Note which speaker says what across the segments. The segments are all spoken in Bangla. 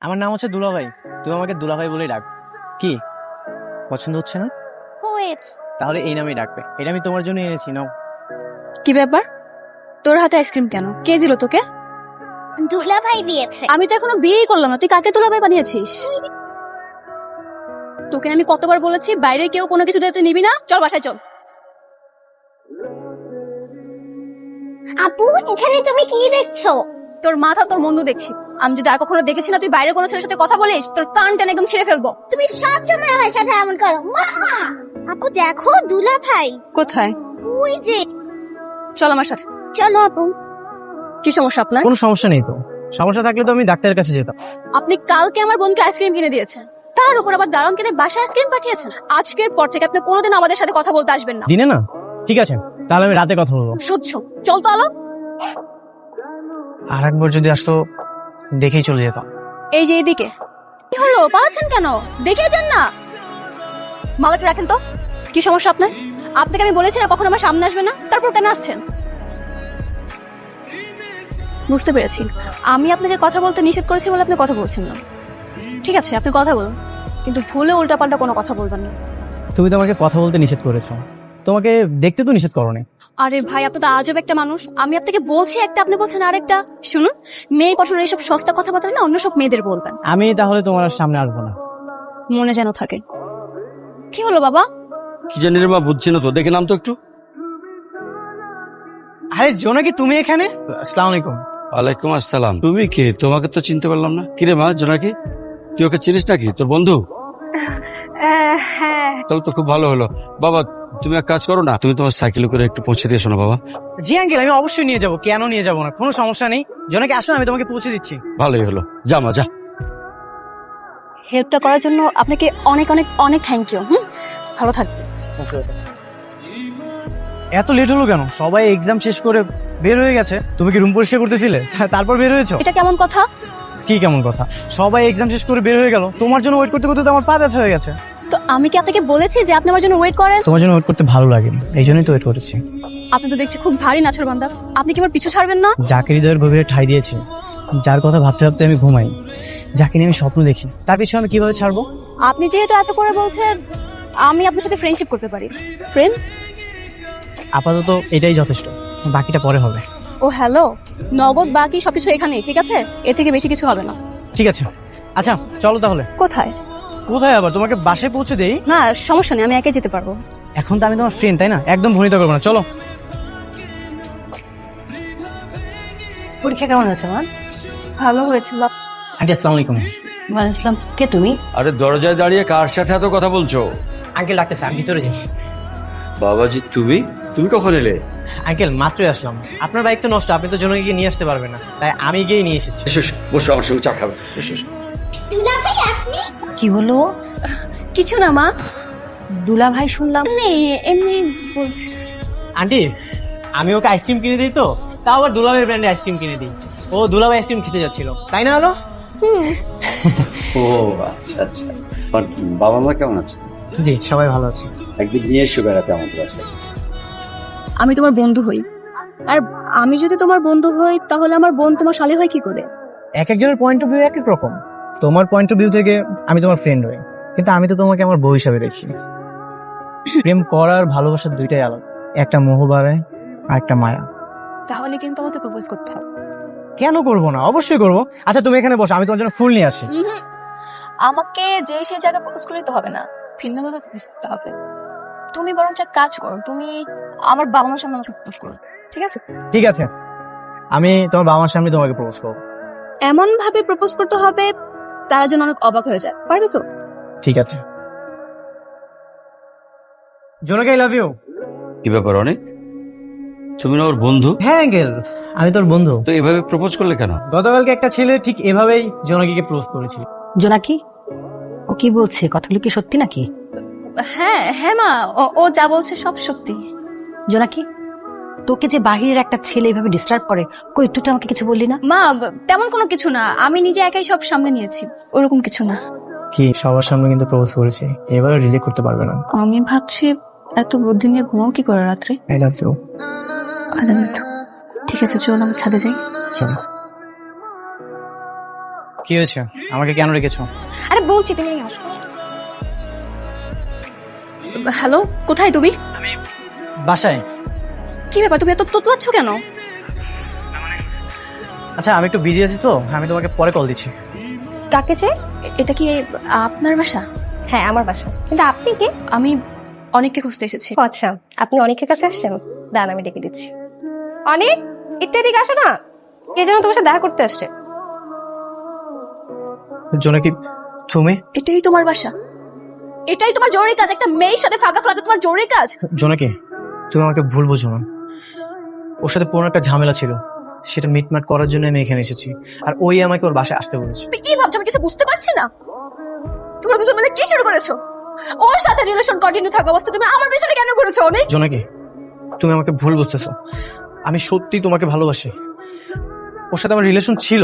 Speaker 1: আমার নাম হচ্ছে দুলাভাই, তুমি আমাকে দুলাভাই বলেই ডাক। কি পছন্দ হচ্ছে না? তাহলে এই নামেই ডাকবে। এটা আমি তোমার জন্য এনেছি, নাও।
Speaker 2: কি ব্যাপার, তোর হাতে আইসক্রিম কেন? কে দিল তোকে?
Speaker 3: দুলাভাই দিয়েছে।
Speaker 2: আমি তো এখনো বিয়েই করলাম না, তুই কাকে দুলাভাই বানিয়েছিস? তোকে আমি কতবার বলেছি বাইরে কেউ কোনো কিছু দিয়ে তুই নিবি না, চল বাসায় চল।
Speaker 3: আপু, এখানে তুমি কি দেখছো?
Speaker 2: তোর মাথা তোর মন্দ দেখছি। আমি যদি আর কখনো দেখেছি না তুই বাইরে কোনো ছেলের সাথে কথা বলিস, তোর কান টেনে একদম ছিঁড়ে ফেলবো।
Speaker 3: তুমি সব সময় আমার সাথে এমন করো। মা, আপু দেখো দুলাভাই।
Speaker 2: কোথায়?
Speaker 3: ওই যে।
Speaker 2: চল আমার সাথে।
Speaker 3: চলো আপু।
Speaker 2: কি সমস্যা আপনার?
Speaker 1: কোনো সমস্যা নেই তো, সমস্যা থাকলে তো আমি ডাক্তারের কাছে যেতাম।
Speaker 2: আপনি কালকে আমার বোনকে আইসক্রিম কিনে দিয়েছেন, তার উপর আবার দারুণ কিনে বাসায় আইসক্রিম পাঠিয়েছেন। আজকের পর থেকে আপনি কোনোদিন আমাদের সাথে কথা বলতে আসবেন না।
Speaker 1: দিনে না? ঠিক আছে, তাহলে আমি রাতে কথা বলবো।
Speaker 2: সহ্য। চল তো আলো।
Speaker 1: আর একবার যদি আসতো দেখেই চলে যেতাম।
Speaker 2: এই যে এদিকে। কি হলো, পালাচ্ছেন কেন? দেখে যান না। মালাটা রাখেন তো। কি সমস্যা আপনার? আপনাকে আমি বলেছি না কখনো আমার সামনে আসবে না, তারপর কেন আসছেন? বুঝতে পেরেছি, আমি আপনাকে কথা বলতে নিষেধ করেছি বলে আপনি কথা বলছেন না। ঠিক আছে, আপনি কথা বলুন, কিন্তু ভুলে উল্টাপাল্টা কোনো কথা বলবেন না।
Speaker 1: তুমি তো আমাকে কথা বলতে নিষেধ করেছো, তোমাকে দেখতে তো নিষেধ করোনি।
Speaker 2: আরে ভাই, আপনি তো আজব একটা মানুষ। আমি আপনাকে বলছি একটা, আপনি বলছেন আরেকটা। শুনুন, মেয়ে পছন্দের এইসব সস্তা কথাবার্তা না অন্য সব মেয়েদের বলবেন।
Speaker 1: আমি তাহলে তোমার আর সামনে আসবো না।
Speaker 2: মনে যেন থাকে। কি হলো বাবা?
Speaker 4: কি জানি রে মা, বুঝছি না তো, দেখে নাম তো একটু।
Speaker 1: আরে জোনাকি, তুমি এখানে? আসসালামু আলাইকুম।
Speaker 4: ওয়ালাইকুম আসসালাম। তুমি কে? তোমাকে তো চিনতে পারলাম না। কি রে মা জোনাকি, তুই ওকে চিনিস নাকি? তোর বন্ধু?
Speaker 2: হ্যাঁ।
Speaker 4: তাহলে তো খুব ভালো হলো। বাবা তুমি এক কাজ করো না, তুমি তোমার সাইকেলে করে একটু পৌঁছে দিয়ে শোনো বাবা।
Speaker 1: জি আঙ্কেল, আমি অবশ্যই নিয়ে যাবো, কেন নিয়ে যাবো না, কোনো সমস্যা নেই। জোনাকি আসো, আমি তোমাকে পৌঁছে দিচ্ছি।
Speaker 4: ভালোই হলো, যা মা যা।
Speaker 2: হেল্পটা করার জন্য আপনাকে অনেক অনেক অনেক থ্যাংক ইউ। ভালো থাকবেন।
Speaker 1: এত লেট হলো কেন? সবাই এক্সাম শেষ করে বের হয়ে গেছে। তুমি কি রুম পরিষ্কার করতেছিলে তারপর বের হয়েছো?
Speaker 2: এটা কেমন কথা?
Speaker 1: কি কেমন কথা? সবাই এক্সাম শেষ করে বের হয়ে গেল, তোমার জন্য ওয়েট করতে করতে তো আমার পা ব্যথা হয়ে গেছে।
Speaker 2: তো আমি কি আপনাকে বলেছি যে আপনি আমার জন্য ওয়েট করেন?
Speaker 1: তোমার জন্য ওয়েট করতে ভালো লাগেনি, এই জন্যই তো ওয়েট করেছি।
Speaker 2: আপনি তো দেখছি খুব ভারী নাছরবান্দা। আপনি কি আমার পিছু ছাড়বেন না?
Speaker 1: যাকে হৃদয়ের গভীরে ঠাঁই দিয়েছি, যার কথা ভাবতে ভাবতে আমি ঘুমাই, যাকে নিয়ে আমি স্বপ্ন দেখি, তার পিছনে আমি কিভাবে ছাড়বো?
Speaker 2: আপনি যেহেতু এত করে বলছেন, আমি আপনার সাথে ফ্রেন্ডশিপ করতে পারি। ফ্রেন্ড?
Speaker 1: আপাতত এটাই যথেষ্ট, বাকিটা পরে হবে।
Speaker 2: ও হ্যালো, নগদ বাকি সবকিছু এখানেই, ঠিক আছে? এর থেকে বেশি কিছু হবে না।
Speaker 1: ঠিক আছে, আচ্ছা চলো তাহলে।
Speaker 2: কোথায়?
Speaker 1: কোথায় আবার? তোমাকে বাসায় পৌঁছে দেই।
Speaker 2: না সমস্যা নেই, আমি একাই যেতে পারবো।
Speaker 1: এখন তো আমি তোমার ফ্রেন্ড, তাই না? একদম ভনিতা করবো না, চলো।
Speaker 5: পরীক্ষা কেমন হয়েছে মা?
Speaker 2: ভালো হয়েছিল।
Speaker 1: আন্টি আসসালামু আলাইকুম।
Speaker 5: ওয়ালাইকুম আসসালাম। কে তুমি?
Speaker 4: আরে দরজায় দাঁড়িয়ে কার সাথে এত কথা বলছো?
Speaker 1: আঙ্কেল ডাকতেছে, আমি ভিতরে যাই।
Speaker 4: বাবাজি তুমি তুমি কখন এলে?
Speaker 1: আঙ্কেল মাত্রই আসলাম। আপনার বাইক তো নষ্ট, আপনি তো জনকে গিয়ে নিয়ে আসতে পারবেন না, তাই আমি গিয়ে নিয়ে এসেছি।
Speaker 4: এসো এসো, বসো আমার সঙ্গে চা খাবে। এসো এসো।
Speaker 3: দুলাভাই আপনি?
Speaker 5: কি হলো?
Speaker 2: কিছু না মা,
Speaker 5: দুলা ভাই শুনলাম।
Speaker 2: নেই এমনি বলছি।
Speaker 1: আন্টি, আমি ওকে আইসক্রিম কিনে দিই, তো তাও আবার দুলাভাই ব্র্যান্ডে আইসক্রিম কিনে দিই। ও দুলাভাই আইসক্রিম খেতে যাচ্ছিল, তাই না? হলো।
Speaker 4: ও আচ্ছা আচ্ছা। আর বাবা মা কেমন আছে?
Speaker 1: জি সবাই ভালো আছে।
Speaker 4: একদিন নিয়ে এসো বেড়াতে আমাদের বাসায়।
Speaker 2: আমি তোমার বন্ধু হই, আর আমি যদি তোমার বন্ধু হই তাহলে আমার বোন তোমার শালী হয় কি করে?
Speaker 1: এক একজনের পয়েন্ট অফ ভিউ এক এক রকম। তোমার পয়েন্ট অফ ভিউ থেকে আমি তোমার ফ্রেন্ড হই, কিন্তু আমি তো তোমাকে আমার বউ হিসাবে দেখি। প্রেম করার ভালোবাসার দুইটাই আলাদা, একটা মোহ বাড়ায় আর একটা মায়া।
Speaker 2: তাহলে কিন্তু আমাকে প্রপোজ করতে হবে।
Speaker 1: কেন করবো না? অবশ্যই করবো। আচ্ছা তুমি এখানে বসো, আমি তোমার জন্য ফুল নিয়ে আসি।
Speaker 2: আমাকে যে সেই জায়গায় প্রপোজ করলে তো হবে না, ভিন্নভাবে প্রপোজ করতে হবে। তুমি বরঞ্চ এক কাজ করো, তুমি আমার বাবা মার সামনে আমাকে প্রপোজ করো, ঠিক আছে?
Speaker 1: ঠিক আছে, আমি তোমার বাবা মার সামনে তোমাকে প্রপোজ করবো।
Speaker 2: এমন ভাবে প্রপোজ করতে হবে তারা যেন অনেক অবাক হয়ে যায়, পারবে তো?
Speaker 1: ঠিক আছে। জোনাকি আই লাভ ইউ।
Speaker 4: কি ব্যাপার অনেক, তুমি না ওর বন্ধু?
Speaker 1: হ্যাঁ আঙ্কেল, আমি তোর বন্ধু।
Speaker 4: তো এভাবে প্রপোজ করলে কেন?
Speaker 1: গতকালকে একটা ছেলে ঠিক এভাবেই জোনাকিকে প্রপোজ করেছিল।
Speaker 5: জোনাকি, ও কি বলছে? কথাগুলো কি সত্যি নাকি?
Speaker 2: হ্যাঁ হ্যাঁ মা, ও যা বলছে সব সত্যি।
Speaker 5: জোনাকি, তোকে যে বাহিরের একটা ছেলে এভাবে ডিস্টার্ব করে, কই তুই তো আমাকে কিছু বললি না?
Speaker 2: মা তেমন কোনো কিছু না, আমি নিজে একাই সব সামনে নিয়েছি, ওরকম কিছু না।
Speaker 1: কি সবার সামনে কিন্তু প্রপোজ করেছে, এবারে রিজেক্ট করতে পারবে না।
Speaker 2: আমি ভাবছি এত বুদ্ধি নিয়ে ঘুমাও কি করে রাত্রে?
Speaker 1: I love you.
Speaker 2: ঠিক আছে, চল আমি ছাদে যাই।
Speaker 1: চলো। কি হয়েছে? আমাকে কেন রেখেছো?
Speaker 2: আরে বলছি তুমি আসো। হ্যালো, কোথায় তুমি?
Speaker 1: বাসায়।
Speaker 2: কি ব্যাপার, তুমি এত তোতলাচ্ছ কেন?
Speaker 1: আচ্ছা আমি একটু বিজি আছি তো, আমি তোমাকে পরে কল দিচ্ছি।
Speaker 5: কাকে চাই?
Speaker 2: এটা কি আপনার বাসা?
Speaker 5: হ্যাঁ আমার বাসা, কিন্তু আপনি কে?
Speaker 2: আমি অনেককে খুঁজতে এসেছি।
Speaker 5: ও আচ্ছা, আপনি অনেকের কাছে আসছেন, দাঁড়ান আমি ডেকে দিচ্ছি। অনেক, একটু এদিকে আসো না, কে যেন তোমার সাথে দেখা করতে আসছে।
Speaker 1: জোনাকি তুমি?
Speaker 2: এটাই তোমার বাসা? এটাই তোমার জরুরি কাজ? একটা মেয়ের সাথে ফাঁকা ফেলাতে তোমার জরুরি কাজ?
Speaker 1: জোনাকি তুমি আমাকে ভুল বোঝো না। ওর সাথে পুরনো একটা ঝামেলা ছিল, সেটা মিটমাট করার জন্য আমি এখানে এসেছি। আর ওই আমাকে ওর বাসায় আসতে বলেছে।
Speaker 2: তুমি কি ভাবছো আমি কিছু বুঝতে পারছি না? তোমরা দুজন মিলে কি শুরু করেছো? ওর সাথে রিলেশন কন্টিনিউ থাকা অবস্থায় তুমি আমার পিছনে কেন ঘুরেছো? অনেক।
Speaker 1: জোনাকি তুমি আমাকে ভুল বুঝতেছো, আমি সত্যি তোমাকে ভালোবাসি। ওর সাথে আমার রিলেশন ছিল,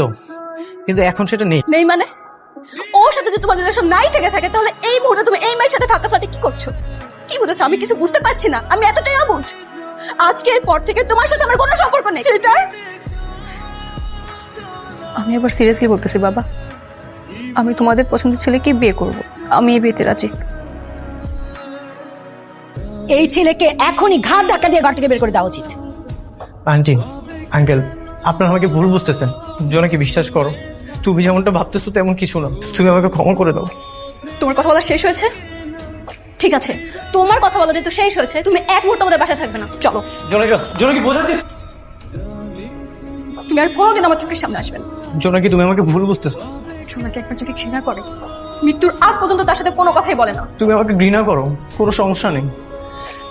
Speaker 1: কিন্তু এখন সেটা নেই।
Speaker 2: নেই মানে? ওর সাথে যদি তোমার রিলেশন নাই থেকে থাকে, তাহলে এই মুহূর্তে তুমি এই মেয়ের সাথে ফাঁকা ফ্লাটে কি করছো? কি বুঝেছো? আমি কিছু বুঝতে পারছি না, আমি এতটাই অবুঝ। আজকের পর থেকে তোমার সাথে আমার কোনো সম্পর্ক নেই। সেটার আমি এবার সিরিয়াসলি বলতেছি বাবা, আমি তোমাদের পছন্দের ছেলেকে বিয়ে করব। আমি এই বিয়েতে রাজি।
Speaker 5: এই ছেলেকে এখনই ঘাট ধাক্কা দিয়ে ঘর থেকে বের করে দেওয়া উচিত।
Speaker 1: আন্টি, আঙ্কেল, আপনারা আমাকে ভুল বুঝতেছেন। জোনাকি বিশ্বাস করো, তুমি যেমনটা ভাবতেছো তেমন কিছু না। তুমি আমাকে ক্ষমা করে দাও।
Speaker 2: তোমার কথা বলা শেষ হয়েছে? ঠিক আছে, তোমার কথা বলা যেহেতু শেষ হয়েছে, তুমি এক মুহূর্ত আমাদের বাসায় থাকবে না। চলো।
Speaker 1: জোনাকি বোঝাচ্ছিস?
Speaker 2: তুমি আর কোনোদিন আমার চোখের সামনে আসবে না।
Speaker 1: জোনাকি তুমি আমাকে ভুল বুঝতেছো।
Speaker 2: সোনাকে একবার চোখে ঘৃণা করে, মৃত্যুর আগ পর্যন্ত তার সাথে কোনো কথাই বলে না।
Speaker 1: তুমি আমাকে ঘৃণা করো, কোনো সমস্যা নেই,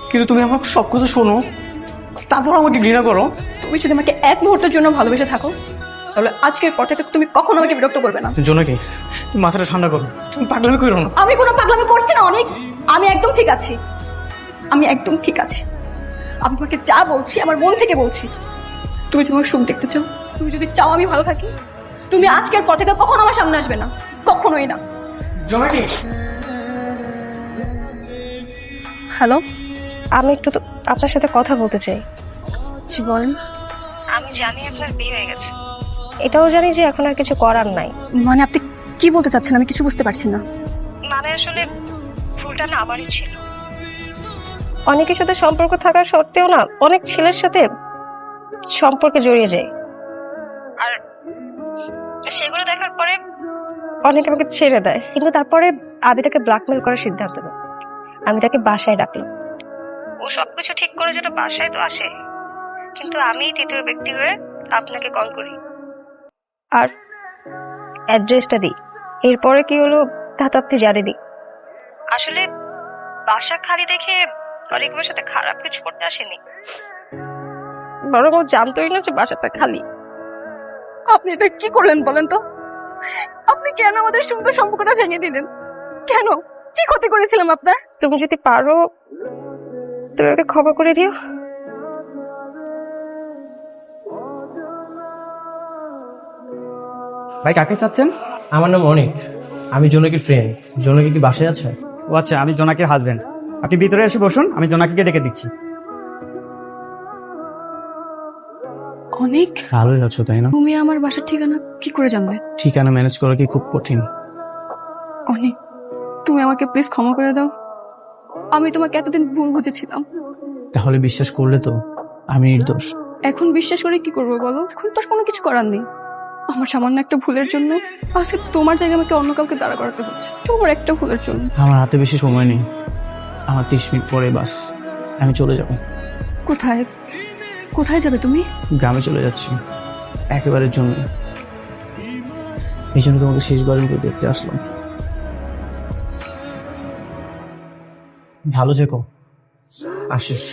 Speaker 1: কিন্তু তুমি আমার সব কথা শোনো, তারপর আমাকে ঘৃণা করো।
Speaker 2: তুমি যদি আমাকে এক মুহূর্তের জন্য ভালোবেসে থাকো, তাহলে আজকের পর থেকে তুমি কখনো আমাকে বিরক্ত করবে না।
Speaker 1: জোনাকি তুমি মাথাটা ঠান্ডা করো, তুমি পাগলামি করো না।
Speaker 2: আমি কোনো পাগলামি করছি না অনেক, আমি একদম ঠিক আছি। আমি একদম ঠিক আছি। আমি তোমাকে যা বলছি আমার মন থেকে বলছি। তুমি যদি আমার সুখ দেখতে চাও, তুমি যদি চাও আমি ভালো থাকি, তুমি আজকের পর থেকে কখনো আমার সামনে আসবে না, কখনোই না।
Speaker 1: জোনাকি
Speaker 2: হ্যালো,
Speaker 5: আমি একটু তো আপনার সাথে কথা বলতে চাই।
Speaker 2: জি বলেন।
Speaker 5: আমি জানি আপনার বিয়ে হয়ে গেছে, এটাও জানি যে এখন আর কিছু করার নাই।
Speaker 2: মানে আপনি কি বলতে চাচ্ছেন? আমি কিছু বুঝতে পারছি না।
Speaker 5: মানে আসলে ভুলটা না আমারই ছিল। অনেকের সাথে সম্পর্ক থাকার সত্ত্বেও না অনেক ছেলের সাথে সম্পর্কে জড়িয়ে যায়, আর সেগুলো দেখার পরে অনেকে আমাকে ছেড়ে দেয়। কিন্তু তারপরে আমি তাকে ব্ল্যাকমেল করার সিদ্ধান্ত নেই। আমি তাকে বাসায় ডাকলাম, ও সবকিছু ঠিক করার জন্য বাসায় তো আসে, কিন্তু আমি তৃতীয় ব্যক্তি হয়ে আপনাকে কল করি আর অ্যাড্রেসটা দিই। এরপরে কি হলো তা তো আপনি জানেনই। আসলে বাসা খালি দেখে অনেকের সাথে খারাপ কিছু করতে আসেনি, বরং ও জানতোই না যে বাসাটা খালি।
Speaker 2: আপনি এটা কি করলেন বলেন তো? আপনি কেন আমাদের সুন্দর সম্পর্কটা ভেঙে দিলেন? কেন? কি ক্ষতি করেছিলাম আপনার?
Speaker 5: তুমি যদি পারো তুমি ওকে ক্ষমা করে দিও।
Speaker 1: ভাই কাকে চাচ্ছেন? আমার নাম অনিক, আমি জোনাকির ফ্রেন্ড। জোনাকি কি বাসায় আছে?
Speaker 6: ও আচ্ছা, আমি জোনাকির হাজবেন্ড। আপনি ভিতরে এসে বসুন, আমি জোনাকিকে ডেকে দিচ্ছি।
Speaker 2: অনেক
Speaker 1: ভালোই আছো তাই না?
Speaker 2: তুমি আমার বাসার ঠিকানা কি করে জানবে?
Speaker 1: ঠিকানা ম্যানেজ করা কি খুব কঠিন?
Speaker 2: অনেক, তুমি আমাকে প্লিজ ক্ষমা করে দাও। আমি তোমাকে এতদিন ভুল বুঝেছিলাম।
Speaker 1: তাহলে বিশ্বাস করলে তো আমি নির্দোষ?
Speaker 2: এখন বিশ্বাস করে কি করবো বলো? এখন তো আর কোনো কিছু করার নেই। আমার সামান্য একটা ভুলের জন্য আজকে তোমার জায়গায় আমাকে অন্য কাউকে দাঁড়া করাতে হচ্ছে, তোমার একটা ভুলের জন্য।
Speaker 1: আমার হাতে বেশি সময় নেই, আমার 30 মিনিট পরে বাস, আমি চলে যাব।
Speaker 2: কোথায়? কোথায় যাবে তুমি?
Speaker 1: গ্রামে চলে যাচ্ছি একেবারের জন্য। এই জন্য তোমাকে শেষবারের মতো দেখতে আসলাম। ভালো থেকো, আসিস।